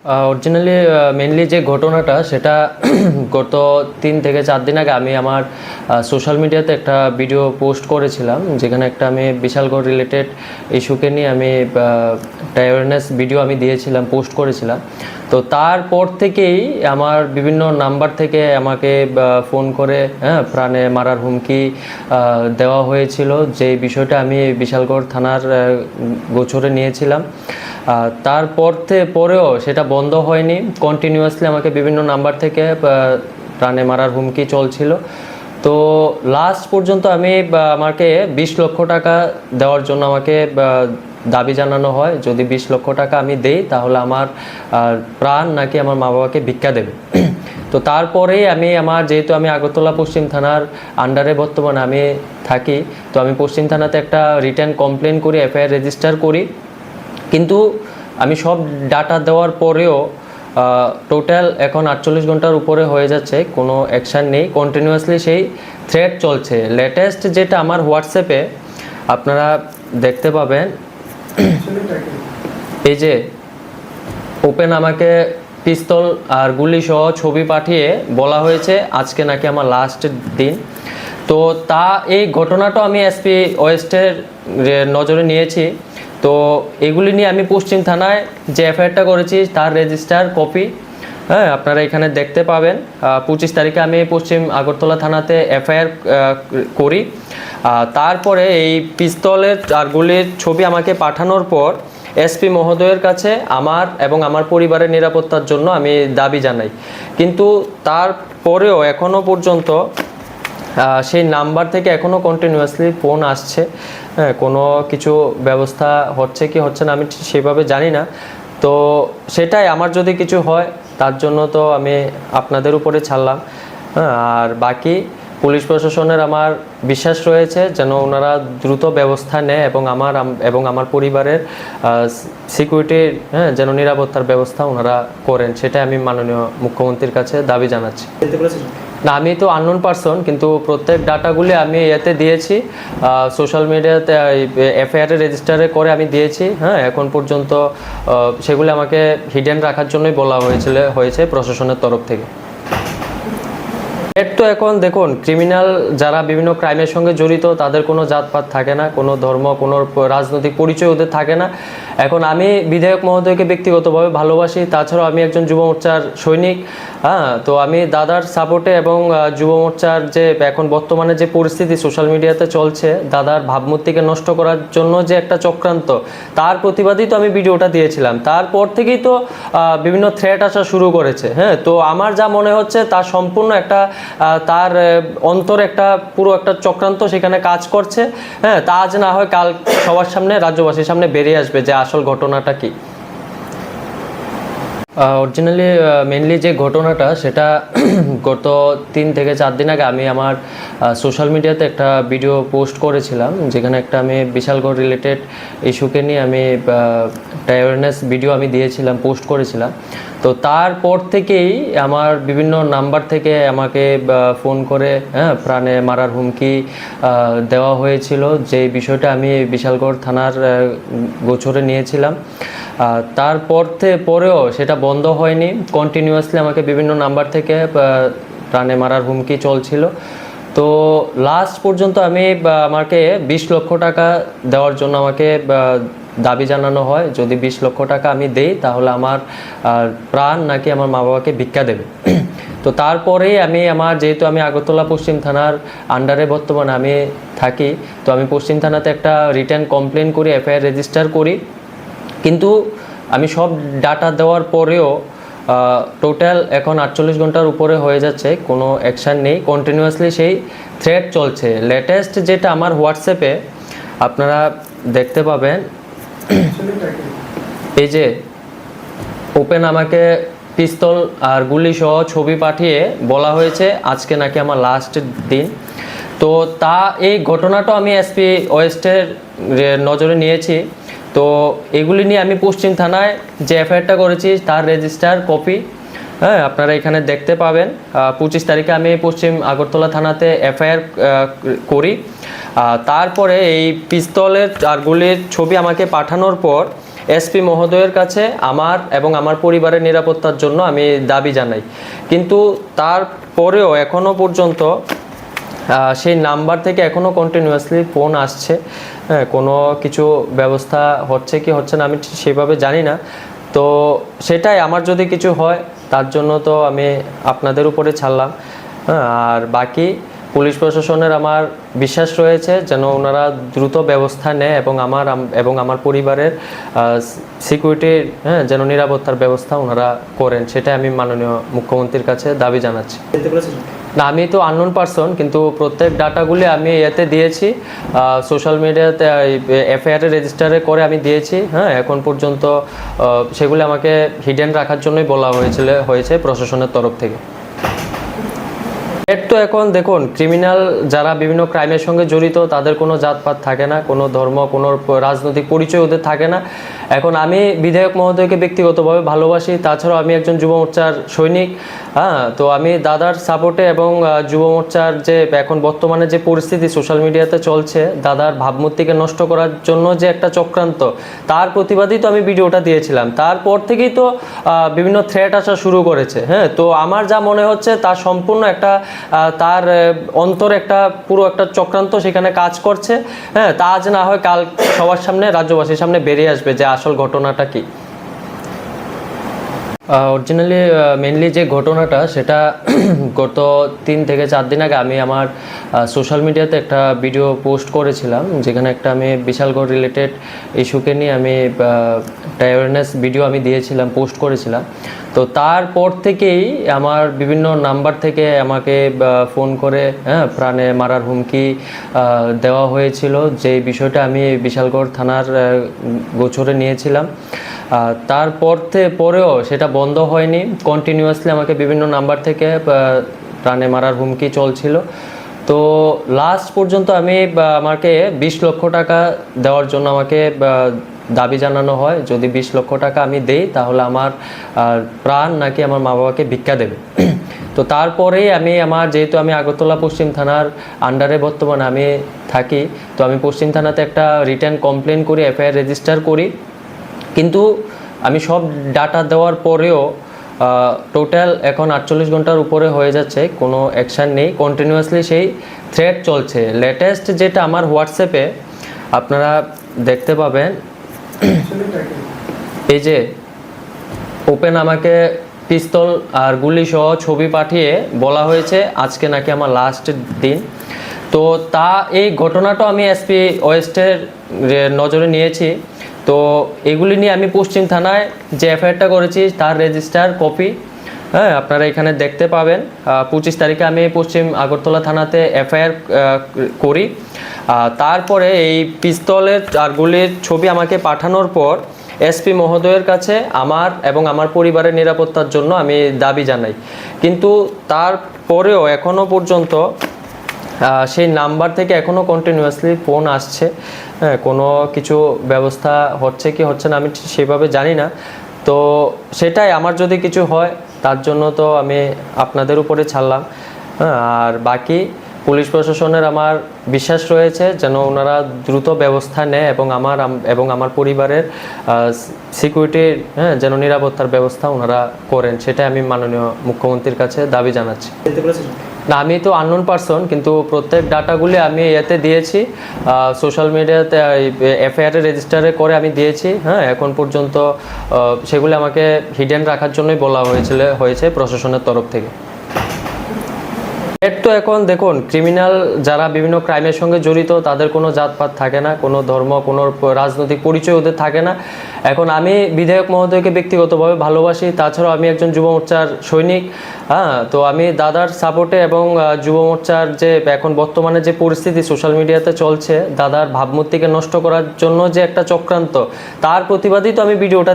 Originally mainly যে ঘটনাটা সেটা গত 3 থেকে 4 দিন আগে আমি আমার সোশ্যাল মিডিয়াতে একটা ভিডিও পোস্ট করেছিলাম, যেখানে একটা আমি বিশালগড় রিলেটেড ইস্যুকে নিয়ে আমি একটা অ্যাওয়ারনেস ভিডিও আমি দিয়েছিলাম, পোস্ট করেছিলাম। তো তারপর থেকেই আমার বিভিন্ন নাম্বার থেকে আমাকে ফোন করে প্রাণে মারার হুমকি দেওয়া হয়েছিল। যে বিষয়টা আমি বিশালগড় থানার গোচরে নিয়েছিলাম। পরেও সেটা বন্ধ হয়নি, কন্টিনিউয়াসলি আমাকে বিভিন্ন নাম্বার থেকে প্রাণে মারার হুমকি চলছিল। তো লাস্ট পর্যন্ত আমাকে 20 লক্ষ টাকা দেওয়ার জন্য আমাকে দাবি জানানো হয়। যদি 20 লক্ষ টাকা আমি দেই তাহলে আমার প্রাণ নাকি আমার মা বাবাকে ভিক্ষা দেবে। তো তারপরেই যেহেতু আমি আগরতলা পশ্চিম থানার আন্ডারে বর্তমানে আমি থাকি, তো আমি পশ্চিম থানাতে একটা রিটার্ন কমপ্লেন করি, এফআইআর রেজিস্টার করি। কিন্তু আমি সব ডাটা দেওয়ার পরেও টোটাল এখন 48 ঘন্টার উপরে হয়ে যাচ্ছে, কোনো অ্যাকশান নেই। কন্টিনিউয়াসলি সেই থ্রেড চলছে। লেটেস্ট যেটা আমার হোয়াটসঅ্যাপে আপনারা দেখতে পাবেন, এই যে ওপেন আমাকে পিস্তল আর গুলি সহ ছবি পাঠিয়ে বলা হয়েছে আজকে নাকি আমার লাস্ট দিন। তো এই ঘটনাটা আমি এসপি ওয়েস্টের নজরে নিয়েছি। তো এগুলি নিয়ে আমি পশ্চিম থানায় যে এফআইআরটা করেছি তার রেজিস্টার কপি আপনারা এখানে দেখতে পাবেন। 25 তারিখে আমি পশ্চিম আগরতলা থানাতে এফআইআর করি। তারপরে এই পিস্তলের আর গুলির ছবি আমাকে পাঠানোর পর এসপি মহোদয়ের কাছে আমার এবং আমার পরিবারের নিরাপত্তার জন্য আমি দাবি জানাই। কিন্তু তারপরেও এখনও পর্যন্ত সেই নাম্বার থেকে এখনও কন্টিনিউয়াসলি ফোন আসছে। কোনো কিছু ব্যবস্থা হচ্ছে কি হচ্ছে না আমি সেভাবে জানি না। তো সেটাই, আমার যদি কিছু হয় তার জন্য তো আমি আপনাদের উপরে ছাড়লাম। আর বাকি পুলিশ প্রশাসনের আমার বিশ্বাস রয়েছে যেন ওনারা দ্রুত ব্যবস্থা নেয় এবং আমার পরিবারের সিকিউরিটির যেন নিরাপত্তার ব্যবস্থা ওনারা করেন, সেটাই আমি মাননীয় মুখ্যমন্ত্রীর কাছে দাবি জানাচ্ছি। না, আমি তো আননোন পারসন, কিন্তু প্রত্যেক ডাটাগুলি আমি এতে দিয়েছি, সোশ্যাল মিডিয়াতে এফআইআর রেজিস্টারে করে আমি দিয়েছি। এখন পর্যন্ত সেগুলি আমাকে হিডেন রাখার জন্যই বলা হয়েছে প্রশাসনের তরফ থেকে। তো এখন দেখুন, ক্রিমিনাল যারা বিভিন্ন ক্রাইমের সঙ্গে জড়িত তাদের কোনো জাতপাত থাকে না, কোনো ধর্ম, কোনো রাজনৈতিক পরিচয় ওদের থাকে না। এখন আমি বিধায়ক মহোদয়কে ব্যক্তিগতভাবে ভালোবাসি, তাছাড়াও আমি একজন যুব মোর্চার সৈনিক। তো আমি দাদার সাপোর্টে এবং যুব মোর্চার যে এখন বর্তমানে যে পরিস্থিতি সোশ্যাল মিডিয়াতে চলছে, দাদার ভাবমূর্তিকে নষ্ট করার জন্য যে একটা চক্রান্ত, তার প্রতিবাদেই তো আমি ভিডিওটা দিয়েছিলাম। তারপর থেকেই তো বিভিন্ন থ্রেট আসা শুরু করেছে। তো আমার যা মনে হচ্ছে তার সম্পূর্ণ একটা তার অন্তর পুরো একটা চক্রান্ত সেখানে কাজ করছে। তা আজ না হয় কাল সবার সামনে, রাজ্যবাসীর সামনে বেরিয়ে আসবে যে আসল ঘটনাটা কি। অরিজিনালি মেনলি যে ঘটনাটা সেটা গত 3 থেকে 4 দিন আগে আমি আমার সোশ্যাল মিডিয়াতে একটা ভিডিও পোস্ট করেছিলাম, যেখানে একটা আমি বিশালগড় রিলেটেড ইস্যুকে নিয়ে আমি একটা অ্যাওয়ারনেস ভিডিও আমি দিয়েছিলাম, পোস্ট করেছিলাম। তো তারপর থেকেই আমার বিভিন্ন নাম্বার থেকে আমাকে ফোন করে প্রাণে মারার হুমকি দেওয়া হয়েছিল। যে বিষয়টা আমি বিশালগড় থানার গোচরে নিয়েছিলাম। পরেও সেটা বন্ধ হয়নি, কন্টিনিউয়াসলি আমাকে বিভিন্ন নাম্বার থেকে প্রাণে মারার হুমকি চলছিল। তো লাস্ট পর্যন্ত আমাকে 20 লক্ষ টাকা দেওয়ার জন্য আমাকে দাবি জানানো হয়। যদি 20 লক্ষ টাকা আমি দেই তাহলে আমার প্রাণ নাকি আমার মা বাবাকে ভিক্ষা দেবে। তো তারপরেই যেহেতু আমি আগরতলা পশ্চিম থানার আন্ডারে বর্তমানে আমি থাকি, তো আমি পশ্চিম থানাতে একটা রিটার্ন কমপ্লেন করি, এফআইআর রেজিস্টার করি। কিন্তু আমি সব ডাটা দেওয়ার পরেও টোটাল এখন 48 ঘন্টার উপরে হয়ে যাচ্ছে, কোনো অ্যাকশান নেই। কন্টিনিউয়াসলি সেই থ্রেড চলছে। লেটেস্ট যেটা আমার হোয়াটসঅ্যাপে আপনারা দেখতে পাবেন, এই যে ওপেন আমাকে পিস্তল আর গুলি সহ ছবি পাঠিয়ে বলা হয়েছে আজকে নাকি আমার লাস্ট দিন। তো এই ঘটনাটা আমি এসপি ওয়েস্টের নজরে নিয়েছি। তো এগুলি নিয়ে আমি পশ্চিম থানায় যে এফআইআরটা করেছি তার রেজিস্টার কপি আপনারা এখানে দেখতে পাবেন। 25 তারিখে আমি পশ্চিম আগরতলা থানাতে এফআইআর করি। তারপরে এই পিস্তলের আর গুলির ছবি আমাকে পাঠানোর পর এসপি মহোদয়ের কাছে আমার এবং আমার পরিবারের নিরাপত্তার জন্য আমি দাবি জানাই। কিন্তু তারপরেও এখনও পর্যন্ত সেই নাম্বার থেকে এখনও কন্টিনিউয়াসলি ফোন আসছে। হ্যাঁ, কোনো কিছু ব্যবস্থা হচ্ছে কি হচ্ছে না আমি সেভাবে জানি না। তো সেটাই, আমার যদি কিছু হয় তার জন্য তো আমি আপনাদের উপরে ছাড়লাম। হ্যাঁ, আর বাকি পুলিশ প্রশাসনের আমার বিশ্বাস রয়েছে যেন ওনারা দ্রুত ব্যবস্থা নেয় এবং আমার পরিবারের সিকিউরিটির যেন নিরাপত্তার ব্যবস্থা ওনারা করেন, সেটাই আমি মাননীয় মুখ্যমন্ত্রীর কাছে দাবি জানাচ্ছি। না, আমি তো আননোন পারসন, কিন্তু প্রত্যেক ডাটাগুলি আমি এতে দিয়েছি, সোশ্যাল মিডিয়াতে এফআইআর রেজিস্টারে করে আমি দিয়েছি। হ্যাঁ, এখন পর্যন্ত সেগুলি আমাকে হিডেন রাখার জন্যই বলা হয়েছে প্রশাসনের তরফ থেকে। এর তো এখন দেখুন, ক্রিমিনাল যারা বিভিন্ন ক্রাইমের সঙ্গে জড়িত তাদের কোনো জাতপাত থাকে না, কোনো ধর্ম, কোনো রাজনৈতিক পরিচয় ওদের থাকে না। এখন আমি বিধায়ক মহোদয়কে ব্যক্তিগতভাবে ভালোবাসি, তাছাড়াও আমি একজন যুব মোর্চার সৈনিক। হ্যাঁ, তো আমি দাদার সাপোর্টে এবং যুব মোর্চার যে এখন বর্তমানে যে পরিস্থিতি সোশ্যাল মিডিয়াতে চলছে, দাদার ভাবমূর্তিকে নষ্ট করার জন্য যে একটা চক্রান্ত, তার প্রতিবাদেই তো আমি ভিডিওটা দিয়েছিলাম। তারপর থেকেই তো বিভিন্ন থ্রেট আসা শুরু করেছে। হ্যাঁ, তো আমার যা মনে হচ্ছে তার সম্পূর্ণ একটা তার অন্তর একটা পুরো একটা চক্রান্ত সেখানে কাজ করছে। হ্যাঁ, তা আজ না হয় কাল সবার সামনে, রাজ্যবাসীর সামনে বেরিয়ে আসবে যে আসল ঘটনাটা কি। অরিজিনালি মেনলি যে ঘটনাটা সেটা গত 3 থেকে 4 দিন আগে আমি আমার সোশ্যাল মিডিয়াতে একটা ভিডিও পোস্ট করেছিলাম, যেখানে একটা আমি বিশালগড় রিলেটেড ইস্যুকে নিয়ে আমি একটা অ্যাওয়ারনেস ভিডিও আমি দিয়েছিলাম, পোস্ট করেছিলাম। তো তারপর থেকেই আমার বিভিন্ন নাম্বার থেকে আমাকে ফোন করে প্রাণে মারার হুমকি দেওয়া হয়েছিল, যে বিষয়টা আমি বিশালগড় থানার গোচরে নিয়েছিলাম। পরেও সেটা বন্ধ হয়নি, কন্টিনিউয়াসলি আমাকে বিভিন্ন নাম্বার থেকে প্রাণে মারার হুমকি চলছিল। তো লাস্ট পর্যন্ত আমাকে 20 লক্ষ টাকা দেওয়ার জন্য আমাকে দাবি জানানো হয়, যদি 20 লক্ষ টাকা আমি দেই তাহলে আমার প্রাণ নাকি আমার মা বাবাকে ভিক্ষা দেবে। তো তারপরেই যেহেতু আমি আগরতলা পশ্চিম থানার আন্ডারে বর্তমানে আমি থাকি, তো আমি পশ্চিম থানাতে একটা রিটার্ন কমপ্লেন করি, এফআইআর রেজিস্টার করি। কিন্তু আমি সব ডাটা দেওয়ার পরেও টোটাল এখন 48 ঘন্টার উপরে হয়ে যাচ্ছে, কোনো অ্যাকশান নেই, কন্টিনিউয়াসলি সেই থ্রেট চলছে। লেটেস্ট যেটা আমার হোয়াটসঅ্যাপে আপনারা দেখতে পাবেন, এই যে ওপেন আমাকে পিস্তল আর গুলি সহ ছবি পাঠিয়ে বলা হয়েছে আজকে নাকি আমার লাস্ট দিন। তো এই ঘটনাটা আমি এসপি ওয়েস্টের নজরে নিয়েছি। তো এগুলি নিয়ে আমি পশ্চিম থানায় যে এফআইআরটা করেছি তার রেজিস্টার কপি, হ্যাঁ, আপনারা এখানে দেখতে পাবেন। 25 তারিখে আমি পশ্চিম আগরতলা থানাতে এফআইআর করি। তারপরে এই পিস্তলের আর গুলির ছবি আমাকে পাঠানোর পর এসপি মহোদয়ের কাছে আমার এবং আমার পরিবারের নিরাপত্তার জন্য আমি দাবি জানাই। কিন্তু তারপরেও এখনও পর্যন্ত সেই নাম্বার থেকে এখনও কন্টিনিউয়াসলি ফোন আসছে। হ্যাঁ, কোনো কিছু ব্যবস্থা হচ্ছে কি হচ্ছে না আমি সেভাবে জানি না। তো সেটাই, আমার যদি কিছু হয় তার জন্য তো আমি আপনাদের উপরে ছাড়লাম। হ্যাঁ, আর বাকি পুলিশ প্রশাসনের আমার বিশ্বাস রয়েছে যেন ওনারা দ্রুত ব্যবস্থা নেয় এবং আমার পরিবারের সিকিউরিটির যেন নিরাপত্তার ব্যবস্থা ওনারা করেন, সেটাই আমি মাননীয় মুখ্যমন্ত্রীর কাছে দাবি জানাচ্ছি। না, আমি তো আননোন পারসন, কিন্তু প্রত্যেক ডাটাগুলি আমি এতে দিয়েছি, সোশ্যাল মিডিয়াতে এফআইআর রেজিস্টারে করে আমি দিয়েছি। হ্যাঁ, এখন পর্যন্ত সেগুলি আমাকে হিডেন রাখার জন্যই বলা হয়েছে প্রশাসনের তরফ থেকে। এর তো এখন দেখুন, ক্রিমিনাল যারা বিভিন্ন ক্রাইমের সঙ্গে জড়িত তাদের কোনো জাতপাত থাকে না, কোনো ধর্ম, কোনো রাজনৈতিক পরিচয় ওদের থাকে না। এখন আমি বিধায়ক মহোদয়কে ব্যক্তিগতভাবে ভালোবাসি, তাছাড়াও আমি একজন যুব মোর্চার সৈনিক। হ্যাঁ, তো আমি দাদার সাপোর্টে এবং যুব মোর্চার যে এখন বর্তমানে যে পরিস্থিতি সোশ্যাল মিডিয়াতে চলছে, দাদার ভাবমূর্তিকে নষ্ট করার জন্য যে একটা চক্রান্ত, তার প্রতিবাদেই তো আমি ভিডিওটা